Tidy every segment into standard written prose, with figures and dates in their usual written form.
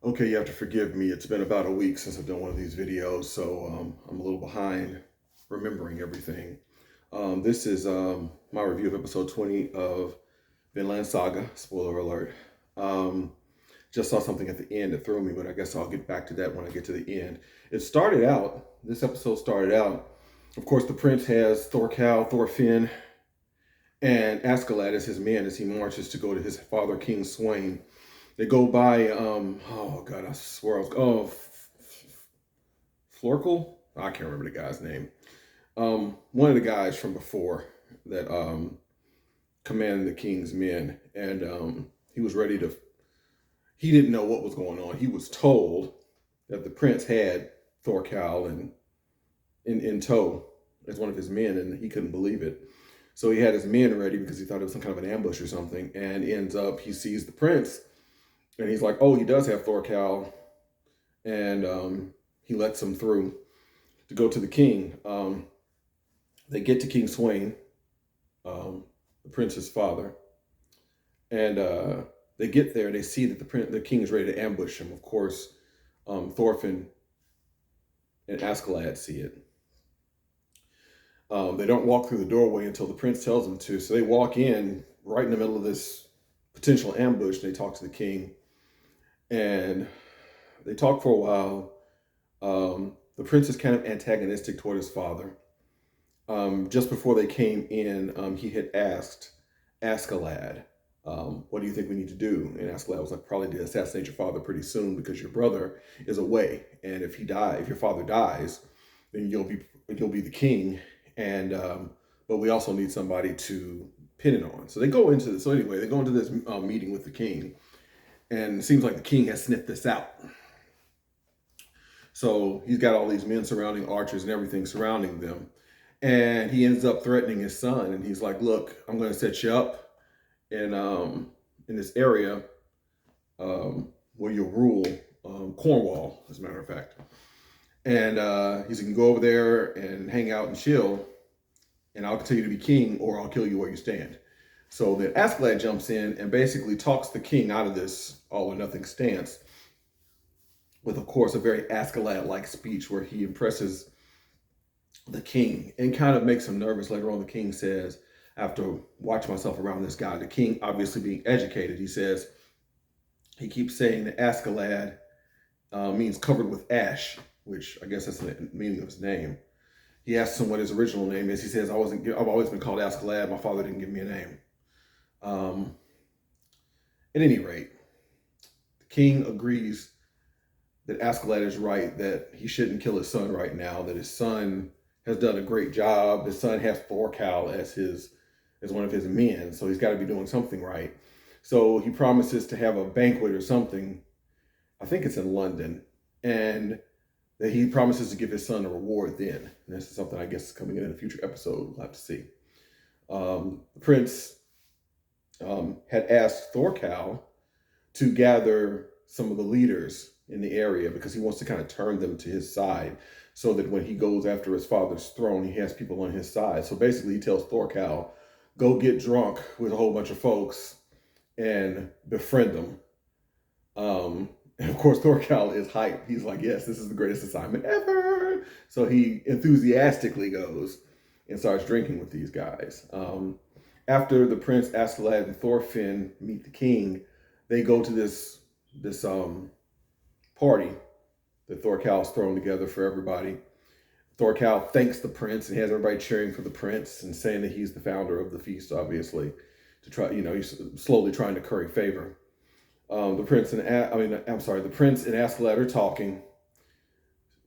Okay, you have to forgive me. It's been about a week since I've done one of these videos, so I'm a little behind remembering everything. This is my review of episode 20 of Vinland Saga. Spoiler alert. Um, just saw something at the end that threw me, but I guess I'll get back to that when I get to the end. This episode started out, of course, the prince has Thorfinn, and Askeladd as his men as he marches to go to his father, King Sweyn. They go by, oh God, I swear I was, Florkle? I can't remember the guy's name. One of the guys from before that commanded the king's men. And he was ready to, he didn't know what was going on. He was told that the prince had Thorkel in tow as one of his men, and he couldn't believe it. So he had his men ready because he thought it was some kind of an ambush or something. And ends up, he sees the prince, and he's like, oh, he does have Thorkel. And he lets him through to go to the king. They get to King Sweyn, the prince's father, and they get there. They see that the king is ready to ambush him. Of course, Thorfinn and Askeladd see it. They don't walk through the doorway until the prince tells them to. So they walk in right in the middle of this potential ambush. They talk to the king, and they talk for a while. The prince is kind of antagonistic toward his father. Just before they came in, he had asked Askeladd, what do you think we need to do? And Askeladd was like, probably to assassinate your father pretty soon because your brother is away. And if your father dies, then you'll be the king. And but we also need somebody to pin it on. So they go into this. So anyway, they go into this meeting with the king, and it seems like the king has sniffed this out. So he's got all these men surrounding archers and everything surrounding them. And he ends up threatening his son. And he's like, look, I'm going to set you up in this area where you'll rule Cornwall, as a matter of fact. And he said, you can go over there and hang out and chill. And I'll continue to be king, or I'll kill you where you stand. So then Askeladd jumps in and basically talks the king out of this all or nothing stance with, of course, a very Askeladd-like speech where he impresses the king and kind of makes him nervous. Later on, the king says, after watching myself around this guy, the king obviously being educated, he keeps saying that Askeladd means covered with ash, which I guess that's the meaning of his name. He asks him what his original name is. He says, I've always been called Askeladd. My father didn't give me a name. At any rate, the king agrees that Askeladd is right, that he shouldn't kill his son right now, that his son has done a great job. His son has Thorkel as one of his men, so he's got to be doing something right. So he promises to have a banquet or something. I think it's in London, and that he promises to give his son a reward then. And this is something I guess is coming in a future episode. We'll have to see. The prince had asked Thorkel to gather some of the leaders in the area because he wants to kind of turn them to his side so that when he goes after his father's throne, he has people on his side. So basically, he tells Thorkel, go get drunk with a whole bunch of folks and befriend them. And of course, Thorkel is hyped. He's like, yes, this is the greatest assignment ever. So he enthusiastically goes and starts drinking with these guys. After the prince, Askeladd, and Thorfinn meet the king, they go to this party that Thorkel's thrown together for everybody. Thorkel thanks the prince and has everybody cheering for the prince and saying that he's the founder of the feast, obviously, to try, he's slowly trying to curry favor. The prince and Askeladd are talking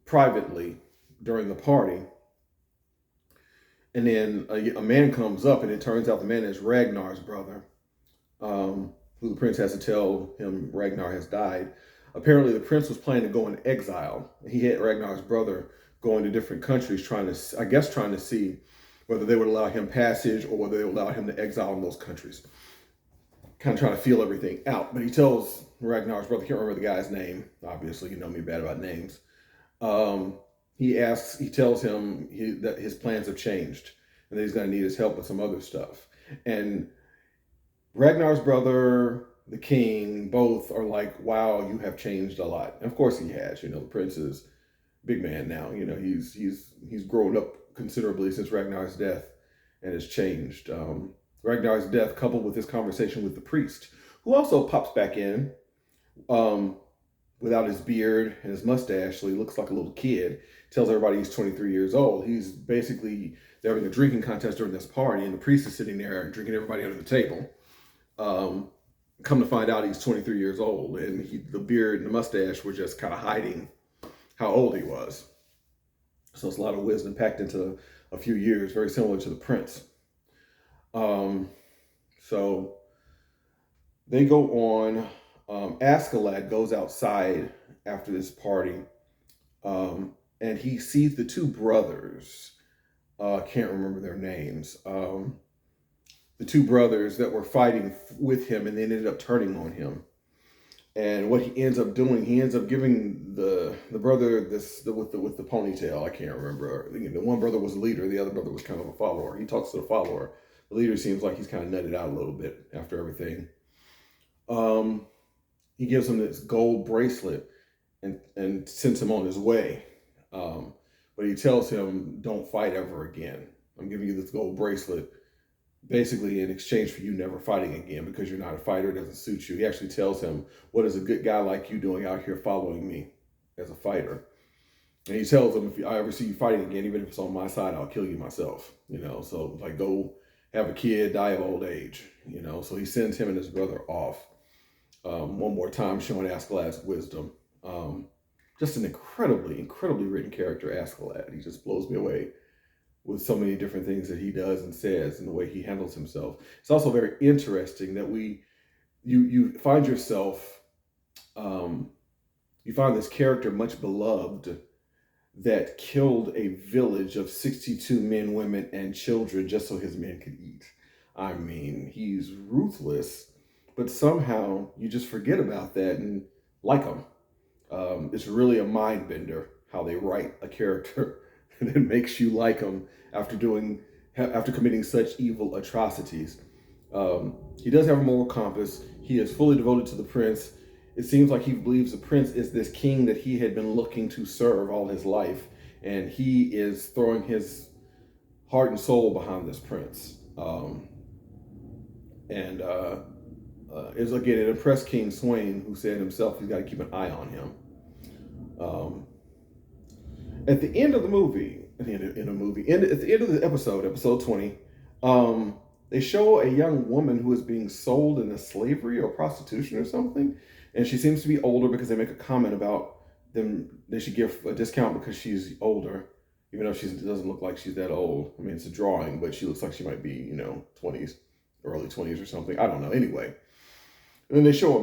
privately during the party. And then a man comes up, and it turns out the man is Ragnar's brother, who the prince has to tell him Ragnar has died. Apparently, the prince was planning to go into exile. He had Ragnar's brother going to different countries, trying to see whether they would allow him passage or whether they would allow him to exile in those countries. Kind of trying to feel everything out. But he tells Ragnar's brother, I can't remember the guy's name. Obviously, you know me bad about names. He tells him that his plans have changed and that he's going to need his help with some other stuff. And Ragnar's brother the king, both are like, wow, you have changed a lot. And of course he has. The prince is a big man now. He's grown up considerably since Ragnar's death and has changed. Ragnar's death, coupled with his conversation with the priest, who also pops back in um, without his beard and his mustache, so he looks like a little kid. Tells everybody he's 23 years old. He's basically, they're having a drinking contest during this party, and the priest is sitting there drinking everybody under the table. Come to find out, he's 23 years old, and the beard and the mustache were just kind of hiding how old he was. So it's a lot of wisdom packed into a few years, very similar to the prince. So they go on. Askeladd goes outside after this party, and he sees the two brothers. Can't remember their names. The two brothers that were fighting with him, and they ended up turning on him. And what he ends up doing, he ends up giving the brother with the ponytail. I can't remember. The one brother was the leader. The other brother was kind of a follower. He talks to the follower. The leader seems like he's kind of nutted out a little bit after everything. He gives him this gold bracelet and sends him on his way. But he tells him, don't fight ever again. I'm giving you this gold bracelet, basically in exchange for you never fighting again, because you're not a fighter, it doesn't suit you. He actually tells him, what is a good guy like you doing out here following me as a fighter? And he tells him, if I ever see you fighting again, even if it's on my side, I'll kill you myself. So like, go have a kid, die of old age. So he sends him and his brother off. One more time, showing Askeladd's wisdom. Just an incredibly, incredibly written character, Askeladd. He just blows me away with so many different things that he does and says and the way he handles himself. It's also very interesting that you find yourself, you find this character much beloved that killed a village of 62 men, women, and children just so his men could eat. I mean, he's ruthless, but somehow you just forget about that and like him. It's really a mind bender how they write a character that makes you like him after committing such evil atrocities. He does have a moral compass. He is fully devoted to the prince. It seems like he believes the prince is this king that he had been looking to serve all his life, and he is throwing his heart and soul behind this prince. It impressed King Swain, who said himself he's got to keep an eye on him. At the end of the movie, at the end of the episode 20, they show a young woman who is being sold into slavery or prostitution or something, and she seems to be older because they make a comment about them. They should give a discount because she's older, even though she doesn't look like she's that old. I mean, it's a drawing, but she looks like she might be, 20s, early 20s or something. I don't know. Anyway, and then they show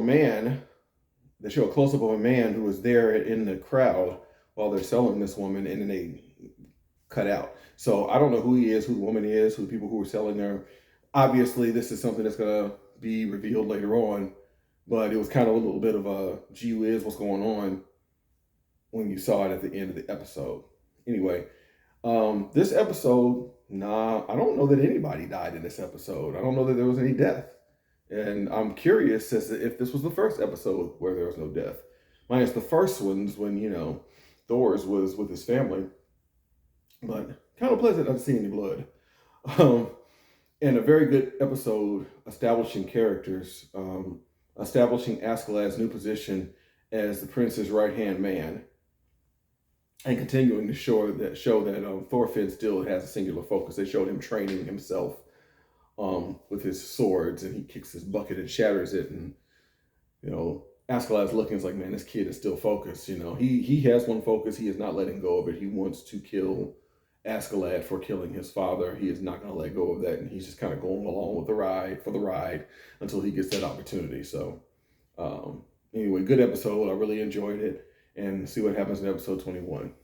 a close-up of a man who was there in the crowd while they're selling this woman, and then they cut out. So I don't know who he is, who the woman is, who the people who were selling her. Obviously, this is something that's going to be revealed later on, but it was kind of a little bit of a gee whiz, what's going on, when you saw it at the end of the episode. Anyway, this episode, I don't know that anybody died in this episode. I don't know that there was any death. And I'm curious as to if this was the first episode where there was no death. Minus the first ones when, Thor's was with his family. But kind of pleasant not to see any blood. And a very good episode establishing characters, establishing Askeladd's new position as the prince's right-hand man, and continuing to show that Thorfinn still has a singular focus. They showed him training himself with his swords, and he kicks his bucket and shatters it, and Askeladd's looking, it's like, man, this kid is still focused. He has one focus. He is not letting go of it. He wants to kill Askeladd for killing his father. He is not going to let go of that, and he's just kind of going along with the ride until he gets that opportunity. So anyway, good episode. I really enjoyed it, and see what happens in episode 21.